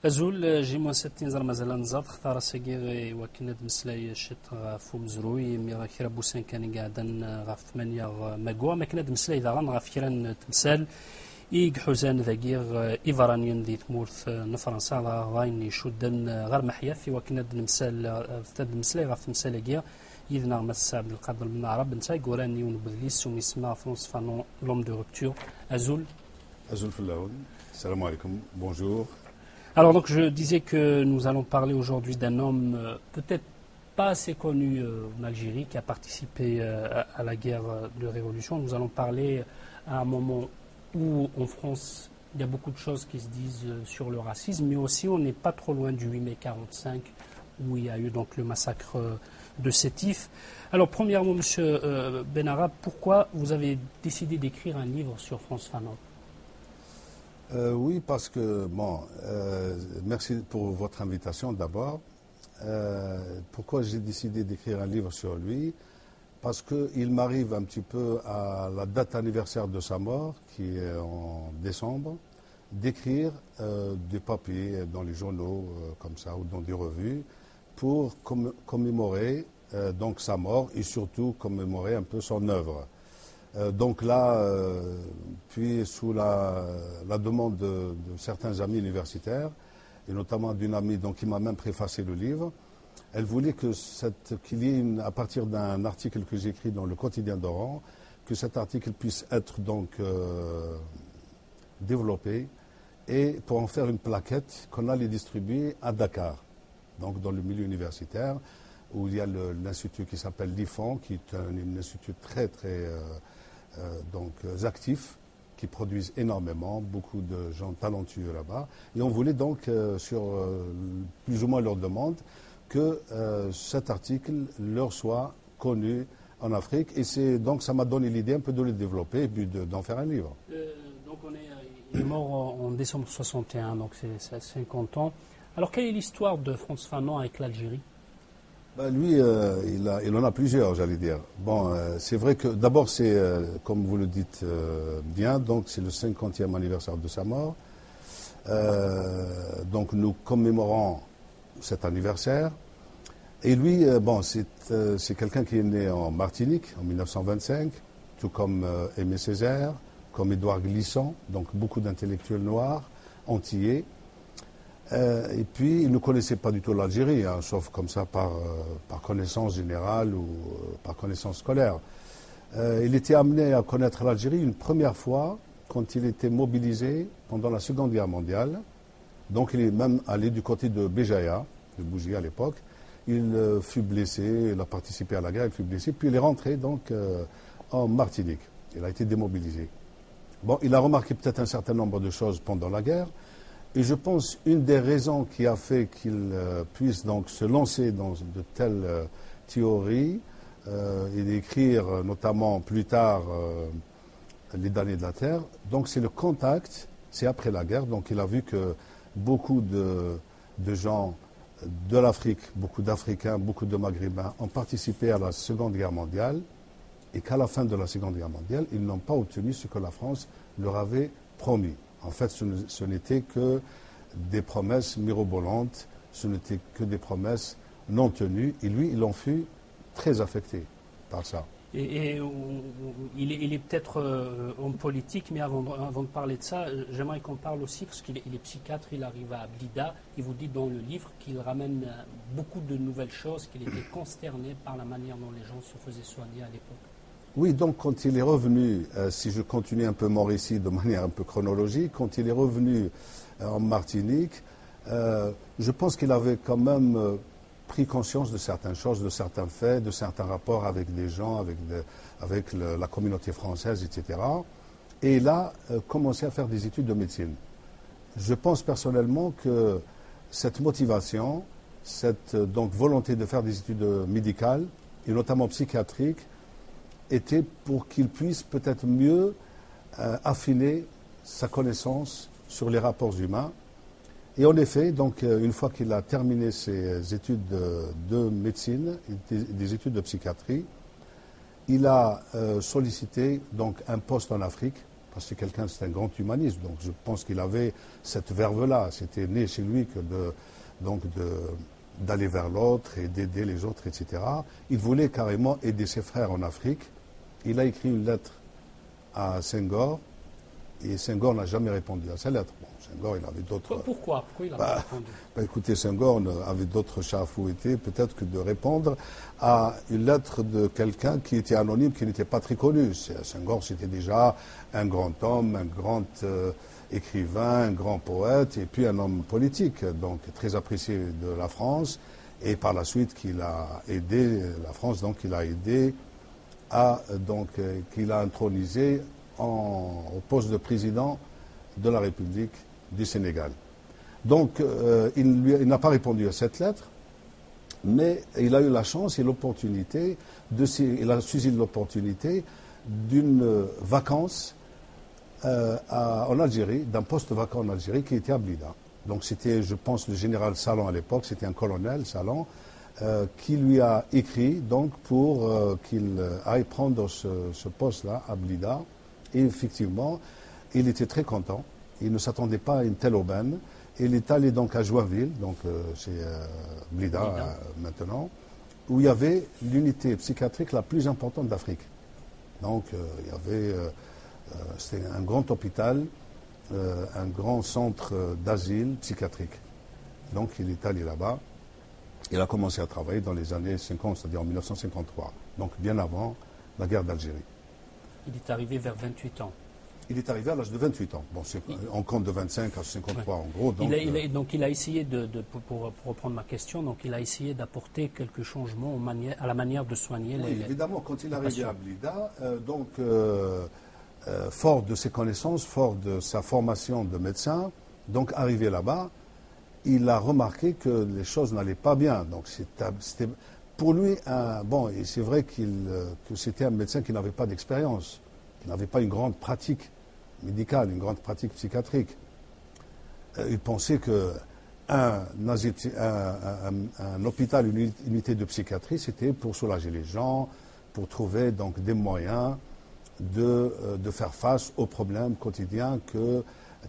أزول جيمون ستين زر مازال نزاد اختار ساكي وكنا دمسلاي شت غاف مزروي مي غا كرا بوسان كان قاعدا غاف ثمانية ماكوا ما كنا دمسلاي ذا غان غاف كرا تمثال إيق حوزان ذاكي إيفرانيين ذي تمورث نفرنسا غاين يشدن غير محيا في وكنا دمسال دمسلاي غاف تمثال إذنا مس عبد القادر بن عرب نتا قراني ونبذليس ومسمى فرونس فانون لوم دو روبتور أزول في اللاون السلام عليكم بونجور. Alors donc je disais que nous allons parler aujourd'hui d'un homme peut-être pas assez connu en Algérie qui a participé à la guerre de révolution. Nous allons parler à un moment où en France il y a beaucoup de choses qui se disent sur le racisme, mais aussi on n'est pas trop loin du 8 mai 45 où il y a eu donc le massacre de Sétif. Alors premièrement, Monsieur Benara, pourquoi vous avez décidé d'écrire un livre sur Frantz Fanon? Oui, parce que, merci pour votre invitation d'abord. Pourquoi j'ai décidé d'écrire un livre sur lui? Parce qu'il m'arrive un petit peu à la date anniversaire de sa mort, qui est en décembre, d'écrire des papiers dans les journaux comme ça ou dans des revues pour commémorer donc sa mort et surtout commémorer un peu son œuvre. Donc là, puis sous la demande de certains amis universitaires, et notamment d'une amie qui m'a même préfacé le livre, elle voulait qu'il y ait, à partir d'un article que j'ai écrit dans le quotidien d'Oran, que cet article puisse être donc développé et pour en faire une plaquette qu'on allait distribuer à Dakar, donc dans le milieu universitaire, où il y a l'institut qui s'appelle l'IFAN, qui est un institut très actifs, qui produisent énormément, beaucoup de gens talentueux là-bas. Et on voulait donc, sur plus ou moins leur demande, que cet article leur soit connu en Afrique. Et donc ça m'a donné l'idée un peu de le développer et puis d'en faire un livre. Donc il est mort en décembre 61, donc c'est 50 ans. Alors quelle est l'histoire de Frantz Fanon avec l'Algérie? Lui, il en a plusieurs, j'allais dire. C'est vrai que d'abord, c'est, comme vous le dites bien, donc c'est le 50e anniversaire de sa mort. Donc nous commémorons cet anniversaire. Et lui, c'est quelqu'un qui est né en Martinique en 1925, tout comme Aimé Césaire, comme Édouard Glissant, donc beaucoup d'intellectuels noirs, antillais. Et puis, il ne connaissait pas du tout l'Algérie, sauf comme ça par connaissance générale ou par connaissance scolaire. Il était amené à connaître l'Algérie une première fois quand il était mobilisé pendant la Seconde Guerre mondiale. Donc, il est même allé du côté de Béjaïa, de Bougie à l'époque. Il fut blessé, il a participé à la guerre, il fut blessé, puis il est rentré donc en Martinique. Il a été démobilisé. Il a remarqué peut-être un certain nombre de choses pendant la guerre. Et je pense une des raisons qui a fait qu'il puisse donc se lancer dans de telles théories et d'écrire notamment plus tard Les damnés de la terre, donc c'est le contact, c'est après la guerre, donc il a vu que beaucoup de gens de l'Afrique, beaucoup d'Africains, beaucoup de Maghrébins ont participé à la Seconde Guerre mondiale et qu'à la fin de la Seconde Guerre mondiale, ils n'ont pas obtenu ce que la France leur avait promis. En fait, ce n'était que des promesses mirobolantes, ce n'était que des promesses non tenues. Et lui, il en fut très affecté par ça. Et il est peut-être homme politique, mais avant de parler de ça, j'aimerais qu'on parle aussi, parce qu'il est psychiatre, il arrive à Blida, il vous dit dans le livre qu'il ramène beaucoup de nouvelles choses, qu'il était consterné par la manière dont les gens se faisaient soigner à l'époque. Oui, donc quand il est revenu, si je continue un peu mon récit de manière un peu chronologique, quand il est revenu en Martinique, je pense qu'il avait quand même pris conscience de certaines choses, de certains faits, de certains rapports avec des gens, avec la communauté française, etc. Et il a commencé à faire des études de médecine. Je pense personnellement que cette motivation, cette donc volonté de faire des études médicales, et notamment psychiatriques, était pour qu'il puisse peut-être mieux affiner sa connaissance sur les rapports humains. Et en effet, donc, une fois qu'il a terminé ses études de médecine, des études de psychiatrie, il a sollicité donc, un poste en Afrique parce que c'est un grand humaniste, donc je pense qu'il avait cette verve-là. C'était né chez lui que d'aller vers l'autre et d'aider les autres, etc. Il voulait carrément aider ses frères en Afrique. Il a écrit une lettre à Senghor, et Senghor n'a jamais répondu à sa lettre. Bon, Senghor, il avait d'autres... Pourquoi il n'a pas répondu? Écoutez, Senghor avait d'autres chats à fouetter, peut-être que de répondre à une lettre de quelqu'un qui était anonyme, qui n'était pas très connu. Senghor, c'était déjà un grand homme, un grand écrivain, un grand poète, et puis un homme politique, donc très apprécié de la France, et par la suite qu'il a aidé la France, donc il a aidé qu'il a intronisé au poste de président de la République du Sénégal. Donc, il n'a pas répondu à cette lettre, mais il a eu la chance et l'opportunité, il a saisi l'opportunité d'une vacance en Algérie, d'un poste vacant en Algérie qui était à Blida. Donc c'était, je pense, le général Salan à l'époque, c'était un colonel, Salan, qui lui a écrit donc pour qu'il aille prendre ce poste-là à Blida. Et effectivement, il était très content. Il ne s'attendait pas à une telle aubaine. Il est allé donc à Joinville, donc c'est Blida maintenant, où il y avait l'unité psychiatrique la plus importante d'Afrique. Donc il y avait, c'était un grand hôpital, un grand centre d'asile psychiatrique. Donc il est allé là-bas. Il a commencé à travailler dans les années 50, c'est-à-dire en 1953, donc bien avant la guerre d'Algérie. Il est arrivé vers 28 ans. Il est arrivé à l'âge de 28 ans. Bon, on compte de 25 à 53 en gros. Donc il a essayé pour reprendre ma question, donc il a essayé d'apporter quelques changements à la manière de soigner les évidemment, quand il est arrivé à Blida, fort de ses connaissances, fort de sa formation de médecin, donc arrivé là-bas, il a remarqué que les choses n'allaient pas bien. Donc c'était pour lui et c'est vrai que c'était un médecin qui n'avait pas d'expérience, qui n'avait pas une grande pratique médicale, une grande pratique psychiatrique. Il pensait qu'un hôpital, une unité de psychiatrie, c'était pour soulager les gens, pour trouver donc des moyens de faire face aux problèmes quotidiens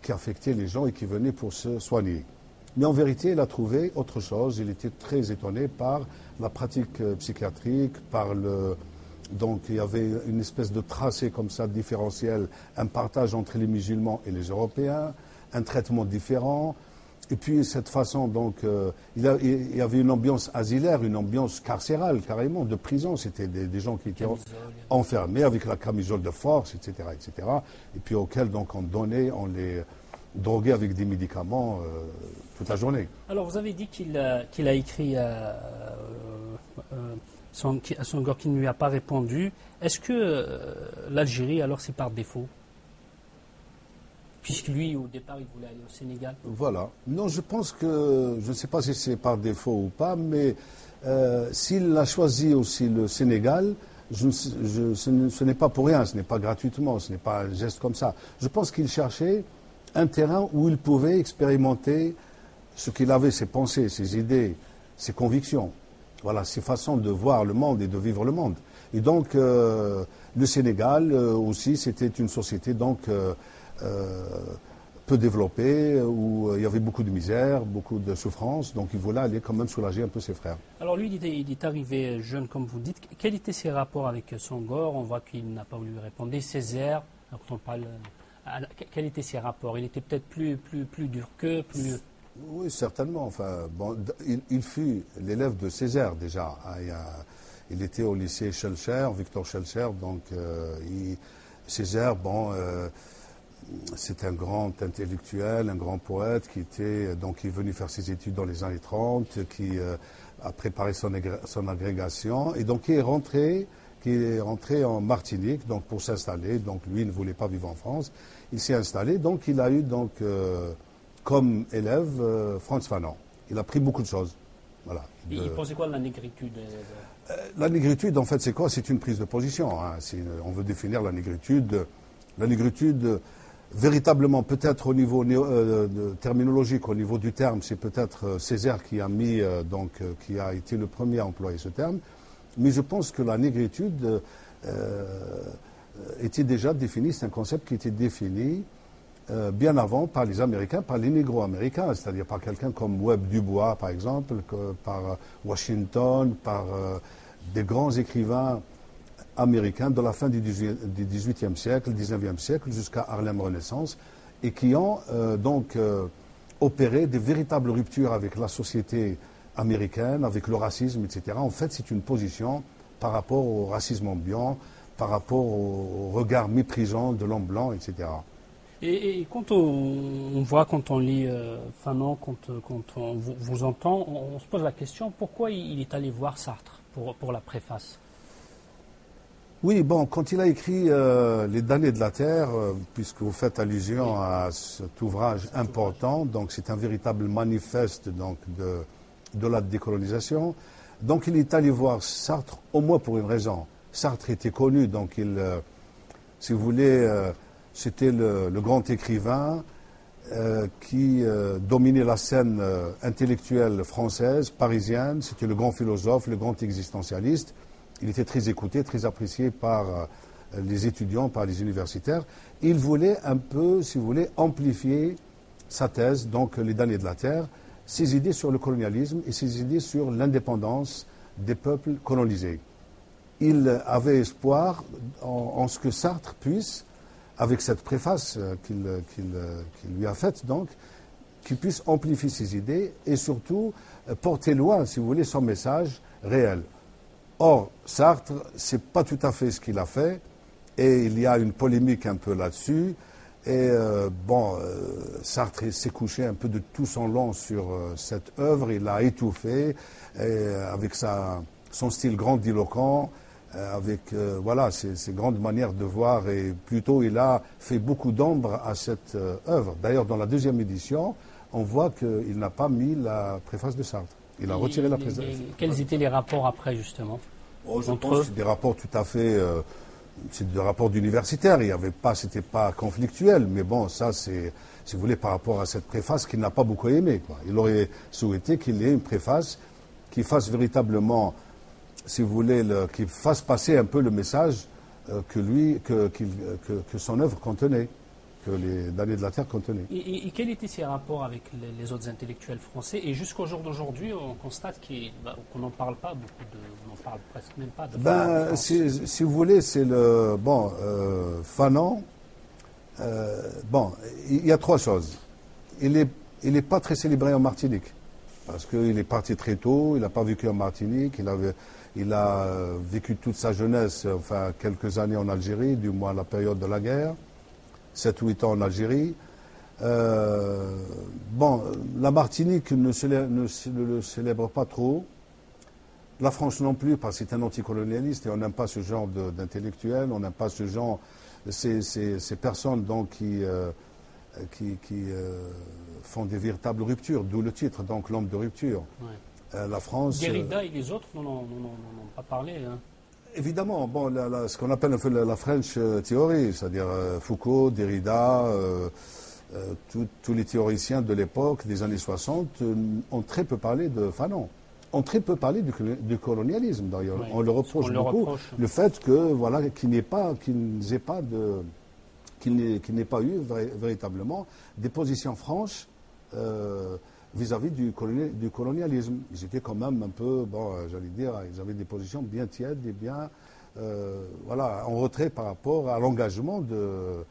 qui affectaient les gens et qui venaient pour se soigner. Mais en vérité, il a trouvé autre chose. Il était très étonné par la pratique psychiatrique, donc il y avait une espèce de tracé comme ça différentiel, un partage entre les musulmans et les Européens, un traitement différent. Et puis cette façon, donc, il y avait une ambiance asilaire, une ambiance carcérale carrément, de prison. C'était des gens qui étaient enfermés avec la camisole de force, etc., etc. Et puis auxquels donc on les droguait avec des médicaments toute la journée. Alors vous avez dit qu'il a écrit à Senghor qui ne lui a pas répondu. Est-ce que l'Algérie, alors, c'est par défaut? Puisque lui, au départ, il voulait aller au Sénégal. Voilà. Non, je pense que, je ne sais pas si c'est par défaut ou pas, mais s'il a choisi aussi le Sénégal, ce n'est pas pour rien, ce n'est pas gratuitement, ce n'est pas un geste comme ça. Je pense qu'il cherchait un terrain où il pouvait expérimenter ce qu'il avait, ses pensées, ses idées, ses convictions. Voilà, ses façons de voir le monde et de vivre le monde. Et donc, le Sénégal aussi, c'était une société donc peu développée, où il y avait beaucoup de misère, beaucoup de souffrance. Donc, il voulait aller quand même soulager un peu ses frères. Alors, lui, il est arrivé jeune, comme vous dites. Quels étaient ses rapports avec Senghor? On voit qu'il n'a pas voulu répondre. Césaire, quand on parle... Quels étaient ses rapports? Il était peut-être plus dur qu'eux, plus... Oui, certainement. Enfin, bon, il fut l'élève de Césaire déjà. Il était au lycée Schellcher, Victor Schellcher. Donc, Césaire, c'est un grand intellectuel, un grand poète qui est venu faire ses études dans les années 30, qui a préparé son agrégation et donc qui est rentré en Martinique donc pour s'installer. Donc, lui, il ne voulait pas vivre en France. Il s'est installé. Donc, il a eu comme élève Frantz Fanon. Il a pris beaucoup de choses. Voilà. Il pensait quoi de la négritude? La négritude, en fait, c'est quoi? C'est une prise de position. Hein. On veut définir la négritude. La négritude, véritablement, peut-être au niveau terminologique, au niveau du terme, c'est peut-être Césaire qui a qui a été le premier à employer ce terme. Mais je pense que la négritude, était déjà défini, c'est un concept qui était défini bien avant par les Américains, par les négro-américains, c'est-à-dire par quelqu'un comme Webb Dubois, par exemple, par Washington, par des grands écrivains américains de la fin du XVIIIe siècle, XIXe siècle, jusqu'à Harlem Renaissance, et qui ont opéré des véritables ruptures avec la société américaine, avec le racisme, etc. En fait, c'est une position par rapport au racisme ambiant, par rapport au regard méprisant de l'homme blanc, etc. Et quand on voit, quand on lit Fanon, quand on vous entend, on se pose la question, pourquoi il est allé voir Sartre pour la préface? Oui, bon, quand il a écrit Les damnés de la terre, puisque vous faites allusion à cet ouvrage important, donc c'est un véritable manifeste donc, de la décolonisation. Donc il est allé voir Sartre au moins pour une raison. Sartre était connu, donc si vous voulez, c'était le grand écrivain qui dominait la scène intellectuelle française, parisienne. C'était le grand philosophe, le grand existentialiste. Il était très écouté, très apprécié par les étudiants, par les universitaires. Il voulait un peu, si vous voulez, amplifier sa thèse, donc les damnés de la terre, ses idées sur le colonialisme et ses idées sur l'indépendance des peuples colonisés. Il avait espoir en ce que Sartre puisse, avec cette préface qu'il lui a faite, donc, qu'il puisse amplifier ses idées et surtout porter loin, si vous voulez, son message réel. Or, Sartre, c'est pas tout à fait ce qu'il a fait, et il y a une polémique un peu là-dessus. Et Sartre s'est couché un peu de tout son long sur cette œuvre, il l'a étouffé, avec son style grandiloquent, avec voilà, ses grandes manières de voir, et plutôt il a fait beaucoup d'ombre à cette œuvre. D'ailleurs, dans la deuxième édition, on voit qu'il n'a pas mis la préface de Sartre. Il a retiré la préface. Quels étaient les rapports après, justement je pense que c'est des rapports tout à fait... c'est des rapports d'universitaires, c'était pas conflictuel, mais bon, ça c'est, si vous voulez, par rapport à cette préface qu'il n'a pas beaucoup aimé, quoi. Il aurait souhaité qu'il y ait une préface qui fasse véritablement, si vous voulez, qui fasse passer un peu le message que son œuvre contenait, que les damnés de la terre contenaient. Et quels étaient ses rapports avec les autres intellectuels français? Et jusqu'au jour d'aujourd'hui, on constate qu'on n'en parle pas beaucoup, on n'en parle presque même pas de si vous voulez, c'est le... Bon, Fanon, il y a trois choses. Il n'est pas très célébré en Martinique, parce qu'il est parti très tôt, il n'a pas vécu en Martinique, il a vécu toute sa jeunesse, enfin quelques années en Algérie, du moins la période de la guerre. 7 ou 8 ans en Algérie. La Martinique ne le célèbre pas trop. La France non plus, parce que c'est un anticolonialiste et on n'aime pas ce genre d'intellectuels, on n'aime pas ce genre, ces personnes donc, qui font des véritables ruptures, d'où le titre, donc l'homme de rupture. Ouais. La France. Derrida et les autres n'en ont pas parlé. Hein. Évidemment, ce qu'on appelle un peu la French Theory, c'est-à-dire Foucault, Derrida, tous les théoriciens de l'époque, des années 60, ont très peu parlé de Fanon, ont très peu parlé du colonialisme d'ailleurs. Oui, on le reproche beaucoup, le fait qu'il n'ait pas eu véritablement des positions franches vis-à-vis du colonialisme. Ils étaient quand même un peu, j'allais dire, ils avaient des positions bien tièdes et bien, en retrait par rapport à l'engagement de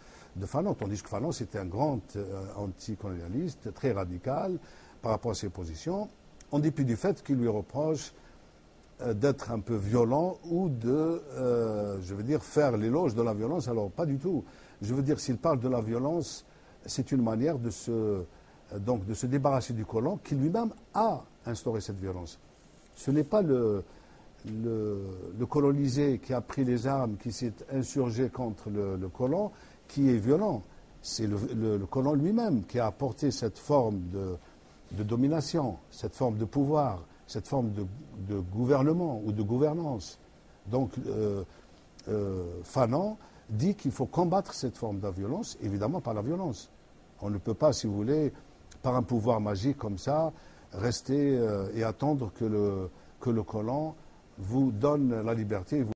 Fanon. Tandis que Fanon, c'était un grand anticolonialiste, très radical par rapport à ses positions, en dépit du fait qu'il lui reproche d'être un peu violent ou de, faire l'éloge de la violence. Alors, pas du tout. Je veux dire, s'il parle de la violence, c'est une manière de se débarrasser du colon qui lui-même a instauré cette violence. Ce n'est pas le colonisé qui a pris les armes, qui s'est insurgé contre le colon, qui est violent. C'est le colon lui-même qui a apporté cette forme de domination, cette forme de pouvoir, cette forme de gouvernement ou de gouvernance. Donc, Fanon dit qu'il faut combattre cette forme de violence, évidemment par la violence. On ne peut pas, si vous voulez, par un pouvoir magique comme ça, rester et attendre que le colon vous donne la liberté.